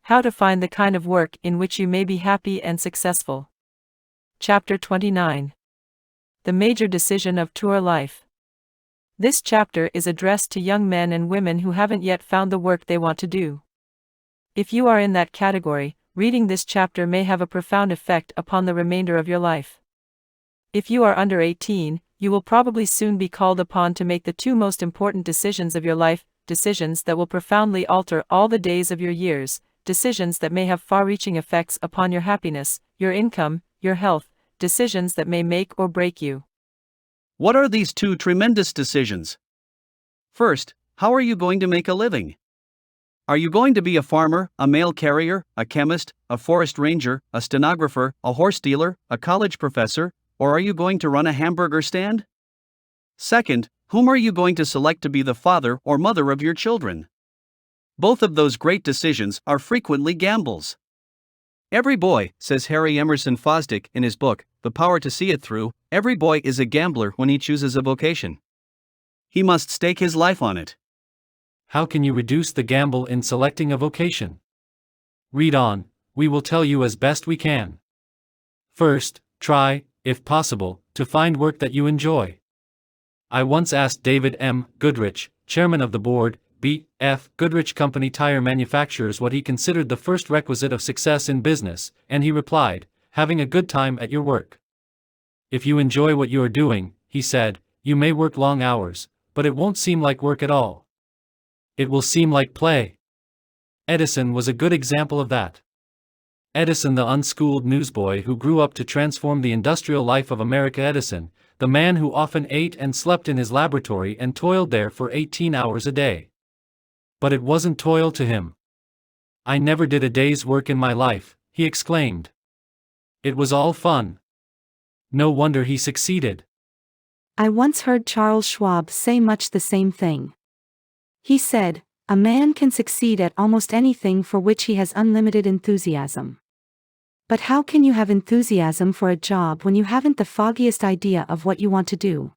How to find the kind of work in which you may be happy and successful. Chapter 29. The major decision of tour life. This chapter is addressed to young men and women who haven't yet found the work they want to do. If you are in that category, reading this chapter may have a profound effect upon the remainder of your life. If you are under 18, you will probably soon be called upon to make the two most important decisions of your life, decisions that will profoundly alter all the days of your years, decisions that may have far-reaching effects upon your happiness, your income, your health, decisions that may make or break you. What are these two tremendous decisions? First, how are you going to make a living? Are you going to be a farmer, a mail carrier, a chemist, a forest ranger, a stenographer, a horse dealer, a college professor, or are you going to run a hamburger stand? Second, whom are you going to select to be the father or mother of your children? Both of those great decisions are frequently gambles. Every boy, says Harry Emerson Fosdick in his book, The Power to See It Through, every boy is a gambler when he chooses a vocation. He must stake his life on it. How can you reduce the gamble in selecting a vocation? Read on, we will tell you as best we can. First, try, if possible, to find work that you enjoy. I once asked David M. Goodrich, chairman of the board, B.F. Goodrich Company Tire Manufacturers, what he considered the first requisite of success in business, and he replied, having a good time at your work. If you enjoy what you are doing, he said, you may work long hours, but it won't seem like work at all. It will seem like play. Edison was a good example of that. Edison, the unschooled newsboy who grew up to transform the industrial life of America. Edison, the man who often ate and slept in his laboratory and toiled there for 18 hours a day. But it wasn't toil to him. I never did a day's work in my life, he exclaimed. It was all fun. No wonder he succeeded. I once heard Charles Schwab say much the same thing. He said, a man can succeed at almost anything for which he has unlimited enthusiasm. But how can you have enthusiasm for a job when you haven't the foggiest idea of what you want to do?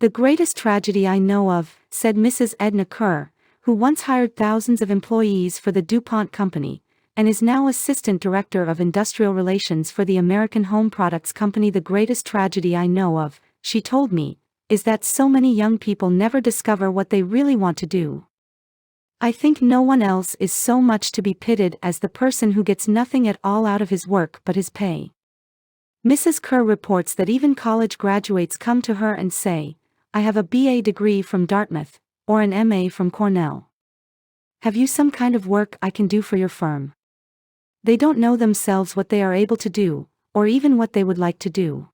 The greatest tragedy I know of, said Mrs. Edna Kerr, who once hired thousands of employees for the DuPont Company, and is now Assistant Director of Industrial Relations for the American Home Products Company. The greatest tragedy I know of, she told me, is that so many young people never discover what they really want to do. I think no one else is so much to be pitied as the person who gets nothing at all out of his work but his pay. Mrs. Kerr reports that even college graduates come to her and say, I have a BA degree from Dartmouth, or an MA from Cornell. Have you some kind of work I can do for your firm? They don't know themselves what they are able to do, or even what they would like to do.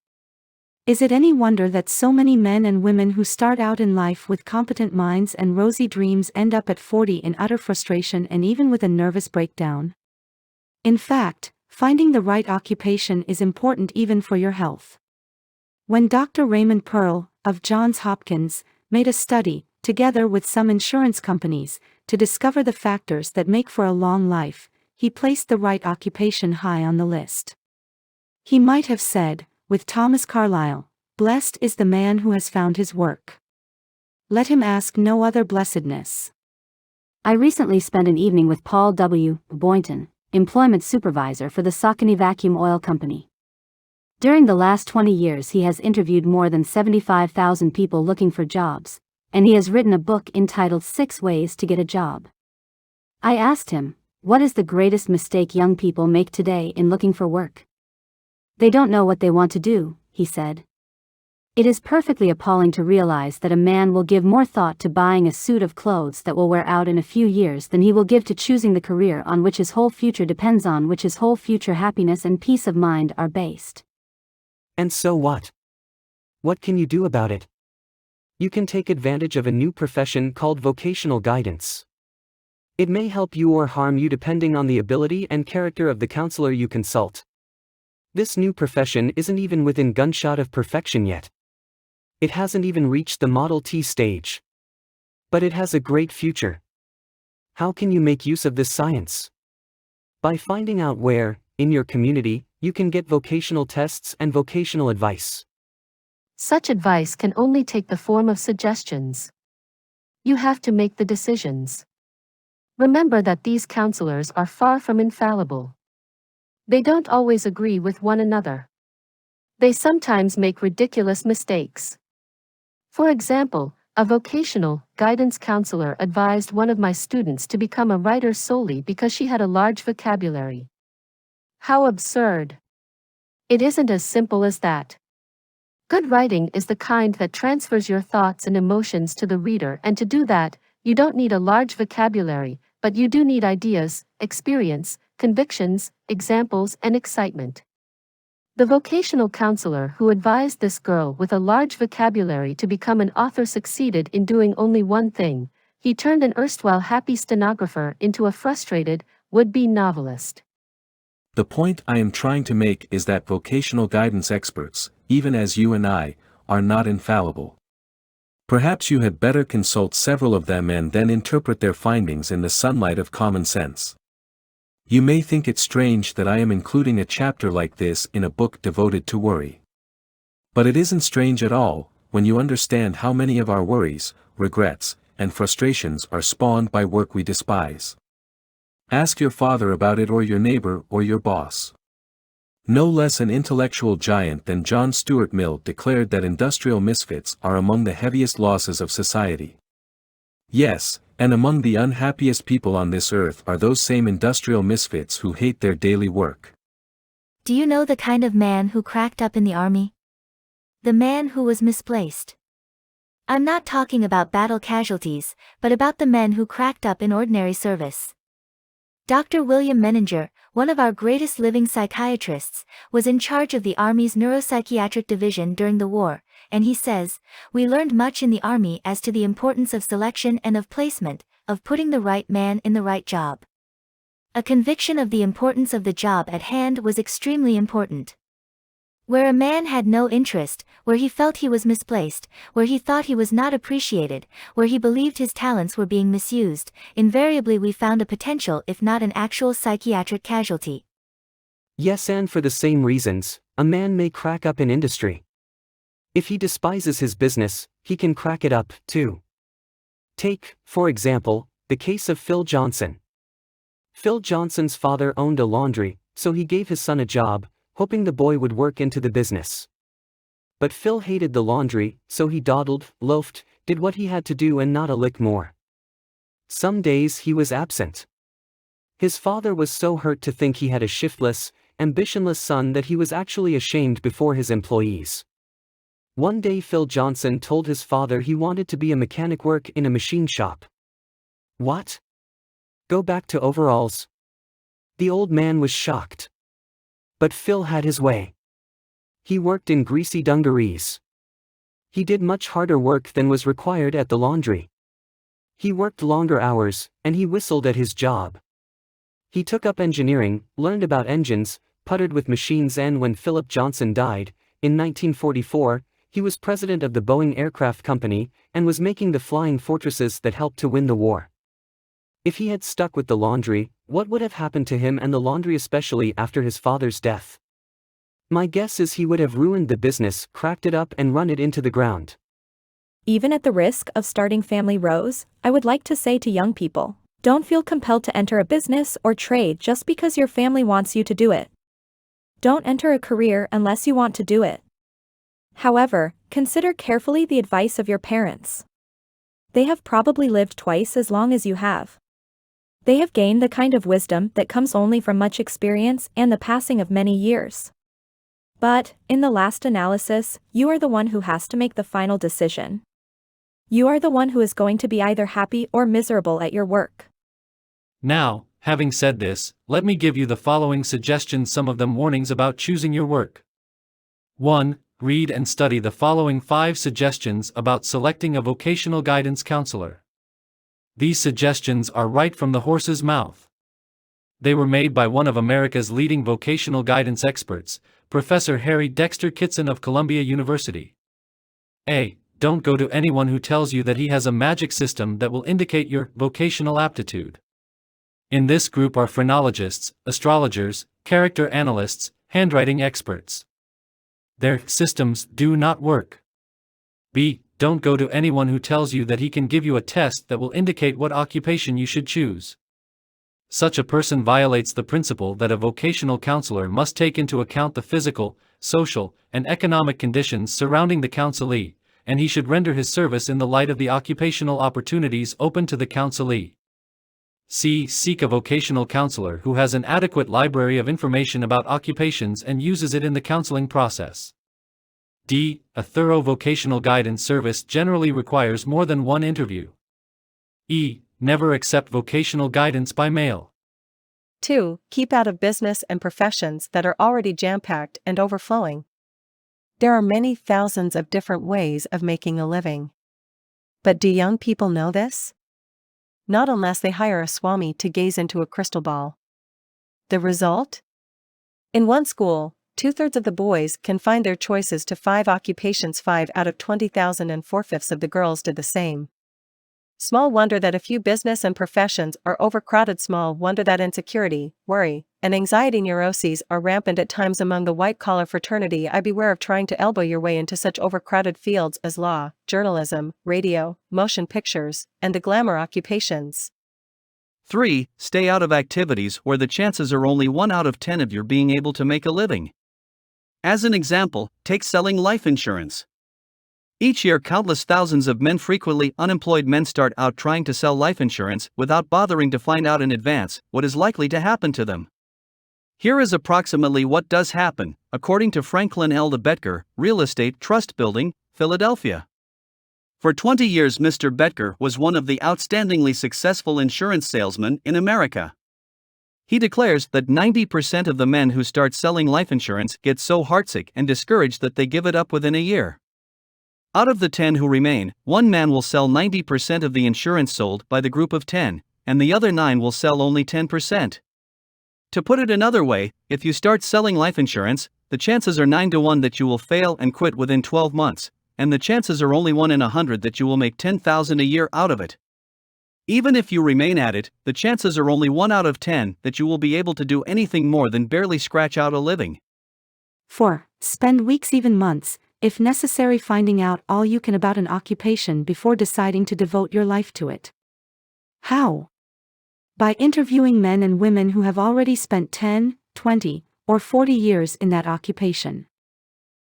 Is it any wonder that so many men and women who start out in life with competent minds and rosy dreams end up at 40 in utter frustration and even with a nervous breakdown? In fact, finding the right occupation is important even for your health. When Dr. Raymond Pearl, of Johns Hopkins, made a study, together with some insurance companies, to discover the factors that make for a long life, he placed the right occupation high on the list. He might have said, with Thomas Carlyle, blessed is the man who has found his work. Let him ask no other blessedness. I recently spent an evening with Paul W. Boynton, employment supervisor for the Saucony Vacuum Oil Company. During the last 20 years he has interviewed more than 75,000 people looking for jobs, and he has written a book entitled 6 Ways to Get a Job. I asked him, what is the greatest mistake young people make today in looking for work? They don't know what they want to do, he said. It is perfectly appalling to realize that a man will give more thought to buying a suit of clothes that will wear out in a few years than he will give to choosing the career on which his whole future depends, on which his whole future happiness and peace of mind are based. And so what? What can you do about it? You can take advantage of a new profession called vocational guidance. It may help you or harm you depending on the ability and character of the counselor you consult. This new profession isn't even within gunshot of perfection yet. It hasn't even reached the Model T stage. But it has a great future. How can you make use of this science? By finding out where, in your community, you can get vocational tests and vocational advice. Such advice can only take the form of suggestions. You have to make the decisions. Remember that these counselors are far from infallible. They don't always agree with one another. They sometimes make ridiculous mistakes. For example, a vocational guidance counselor advised one of my students to become a writer solely because she had a large vocabulary. How absurd! It isn't as simple as that. Good writing is the kind that transfers your thoughts and emotions to the reader, and to do that, you don't need a large vocabulary, but you do need ideas, experience, convictions, examples, and excitement. The vocational counselor who advised this girl with a large vocabulary to become an author succeeded in doing only one thing: he turned an erstwhile happy stenographer into a frustrated, would-be novelist. The point I am trying to make is that vocational guidance experts, even as you and I, are not infallible. Perhaps you had better consult several of them and then interpret their findings in the sunlight of common sense. You may think it strange that I am including a chapter like this in a book devoted to worry. But it isn't strange at all, when you understand how many of our worries, regrets, and frustrations are spawned by work we despise. Ask your father about it, or your neighbor, or your boss. No less an intellectual giant than John Stuart Mill declared that industrial misfits are among the heaviest losses of society. Yes, and among the unhappiest people on this earth are those same industrial misfits who hate their daily work. Do you know the kind of man who cracked up in the army? The man who was misplaced. I'm not talking about battle casualties, but about the men who cracked up in ordinary service. Dr. William Menninger, one of our greatest living psychiatrists, was in charge of the Army's neuropsychiatric division during the war, and he says, "We learned much in the Army as to the importance of selection and of placement, of putting the right man in the right job." A conviction of the importance of the job at hand was extremely important. Where a man had no interest, where he felt he was misplaced, where he thought he was not appreciated, where he believed his talents were being misused, invariably we found a potential if not an actual psychiatric casualty. Yes, and for the same reasons, a man may crack up in industry. If he despises his business, he can crack it up, too. Take, for example, the case of Phil Johnson. Phil Johnson's father owned a laundry, so he gave his son a job, hoping the boy would work into the business. But Phil hated the laundry, so he dawdled, loafed, did what he had to do and not a lick more. Some days he was absent. His father was so hurt to think he had a shiftless, ambitionless son that he was actually ashamed before his employees. One day Phil Johnson told his father he wanted to be a mechanic, work in a machine shop. What? Go back to overalls? The old man was shocked. But Phil had his way. He worked in greasy dungarees. He did much harder work than was required at the laundry. He worked longer hours, and he whistled at his job. He took up engineering, learned about engines, puttered with machines, and when Philip Johnson died, in 1944, he was president of the Boeing Aircraft Company, and was making the flying fortresses that helped to win the war. If he had stuck with the laundry, what would have happened to him and the laundry, especially after his father's death? My guess is he would have ruined the business, cracked it up, and run it into the ground. Even at the risk of starting family rows, I would like to say to young people, don't feel compelled to enter a business or trade just because your family wants you to do it. Don't enter a career unless you want to do it. However, consider carefully the advice of your parents. They have probably lived twice as long as you have. They have gained the kind of wisdom that comes only from much experience and the passing of many years. But, in the last analysis, you are the one who has to make the final decision. You are the one who is going to be either happy or miserable at your work. Now, having said this, let me give you the following suggestions, some of them warnings about choosing your work. 1. Read and study the following 5 suggestions about selecting a vocational guidance counselor. These suggestions are right from the horse's mouth. They were made by one of America's leading vocational guidance experts, Professor Harry Dexter Kitson of Columbia University. A. Don't go to anyone who tells you that he has a magic system that will indicate your vocational aptitude. In this group are phrenologists, astrologers, character analysts, handwriting experts. Their systems do not work. B. Don't go to anyone who tells you that he can give you a test that will indicate what occupation you should choose. Such a person violates the principle that a vocational counselor must take into account the physical, social, and economic conditions surrounding the counselee, and he should render his service in the light of the occupational opportunities open to the counselee. C. Seek a vocational counselor who has an adequate library of information about occupations and uses it in the counseling process. D. A thorough vocational guidance service generally requires more than one interview. E. Never accept vocational guidance by mail. 2. Keep out of business and professions that are already jam-packed and overflowing. There are many thousands of different ways of making a living. But do young people know this? Not unless they hire a swami to gaze into a crystal ball. The result? In one school, 2/3 of the boys confined their choices to 5 occupations. 5 out of 20,000 and 4/5 of the girls did the same. Small wonder that a few business and professions are overcrowded. Small wonder that insecurity, worry, and anxiety neuroses are rampant at times among the white-collar fraternity. I beware of trying to elbow your way into such overcrowded fields as law, journalism, radio, motion pictures, and the glamour occupations. 3. Stay out of activities where the chances are only 1 out of 10 of your being able to make a living. As an example, take selling life insurance. Each year, countless thousands of men, frequently unemployed men, start out trying to sell life insurance without bothering to find out in advance what is likely to happen to them. Here is approximately what does happen, according to Franklin L. Betker, Real Estate Trust Building, Philadelphia. For 20 years, Mr. Betker was one of the outstandingly successful insurance salesmen in America. He declares that 90% of the men who start selling life insurance get so heartsick and discouraged that they give it up within a year. Out of the 10 who remain, one man will sell 90% of the insurance sold by the group of 10, and the other 9 will sell only 10%. To put it another way, if you start selling life insurance, the chances are 9 to 1 that you will fail and quit within 12 months, and the chances are only 1 in 100 that you will make $10,000 a year out of it. Even if you remain at it, the chances are only 1 out of 10 that you will be able to do anything more than barely scratch out a living. 4. Spend weeks, even months, if necessary, finding out all you can about an occupation before deciding to devote your life to it. How? By interviewing men and women who have already spent 10, 20, or 40 years in that occupation.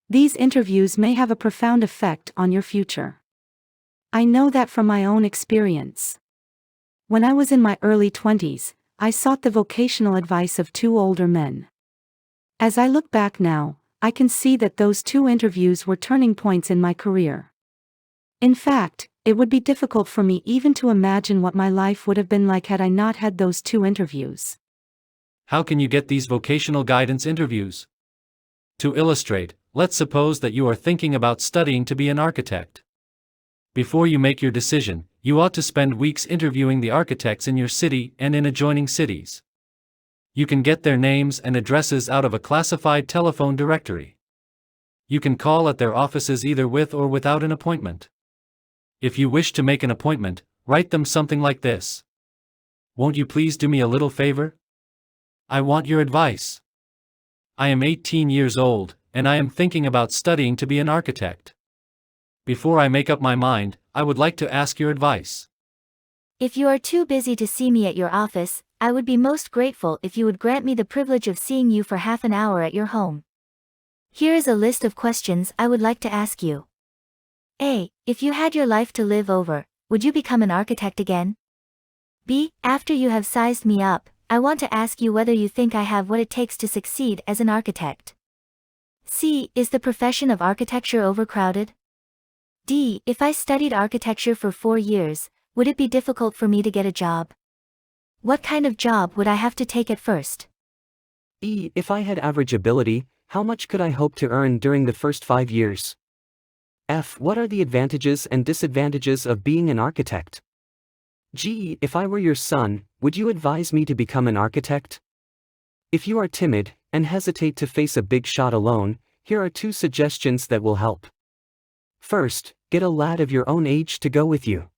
These interviews may have a profound effect on your future. I know that from my own experience. When I was in my early 20s, I sought the vocational advice of 2 older men. As I look back now, I can see that those 2 interviews were turning points in my career. In fact, it would be difficult for me even to imagine what my life would have been like had I not had those 2 interviews. How can you get these vocational guidance interviews? To illustrate, let's suppose that you are thinking about studying to be an architect. Before you make your decision, you ought to spend weeks interviewing the architects in your city and in adjoining cities. You can get their names and addresses out of a classified telephone directory. You can call at their offices either with or without an appointment. If you wish to make an appointment, write them something like this. Won't you please do me a little favor? I want your advice. I am 18 years old, and I am thinking about studying to be an architect. Before I make up my mind, I would like to ask your advice. If you are too busy to see me at your office, I would be most grateful if you would grant me the privilege of seeing you for half an hour at your home. Here is a list of questions I would like to ask you. A. If you had your life to live over, would you become an architect again? B. After you have sized me up, I want to ask you whether you think I have what it takes to succeed as an architect. C. Is the profession of architecture overcrowded? D. If I studied architecture for 4 years, would it be difficult for me to get a job? What kind of job would I have to take at first? E. If I had average ability, how much could I hope to earn during the first 5 years? F. What are the advantages and disadvantages of being an architect? G. If I were your son, would you advise me to become an architect? If you are timid and hesitate to face a big shot alone, here are 2 suggestions that will help. First, get a lad of your own age to go with you.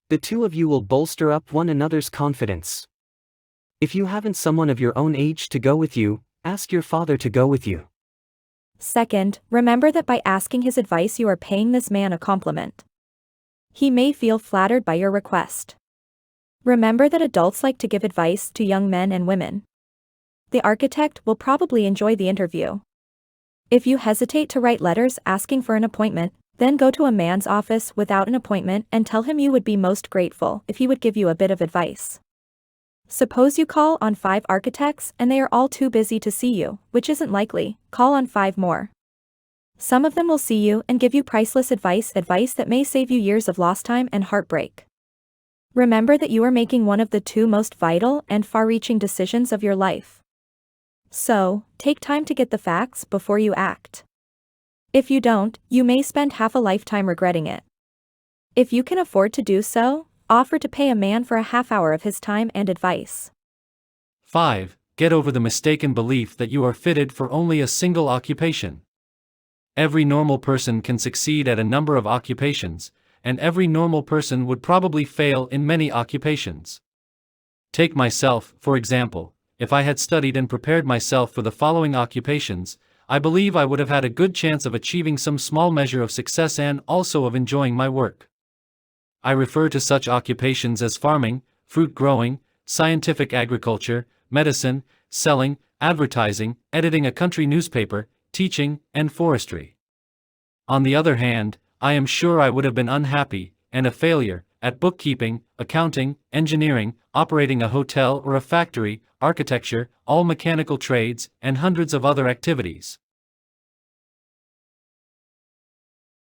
The 2 of you will bolster up one another's confidence. If you haven't someone of your own age to go with you, ask your father to go with you. Second, remember that by asking his advice you are paying this man a compliment. He may feel flattered by your request. Remember that adults like to give advice to young men and women. The architect will probably enjoy the interview. If you hesitate to write letters asking for an appointment, then go to a man's office without an appointment and tell him you would be most grateful if he would give you a bit of advice. Suppose you call on 5 architects and they are all too busy to see you, which isn't likely. Call on 5 more. Some of them will see you and give you priceless advice that may save you years of lost time and heartbreak. Remember that you are making one of the 2 most vital and far-reaching decisions of your life. So, take time to get the facts before you act. If you don't, you may spend half a lifetime regretting it. If you can afford to do so, offer to pay a man for a half hour of his time and advice. 5. Get over the mistaken belief that you are fitted for only a single occupation. Every normal person can succeed at a number of occupations, and every normal person would probably fail in many occupations. Take myself, for example. If I had studied and prepared myself for the following occupations, I believe I would have had a good chance of achieving some small measure of success and also of enjoying my work. I refer to such occupations as farming, fruit growing, scientific agriculture, medicine, selling, advertising, editing a country newspaper, teaching, and forestry. On the other hand, I am sure I would have been unhappy, and a failure, at bookkeeping, accounting, engineering, operating a hotel or a factory, architecture, all mechanical trades, and hundreds of other activities.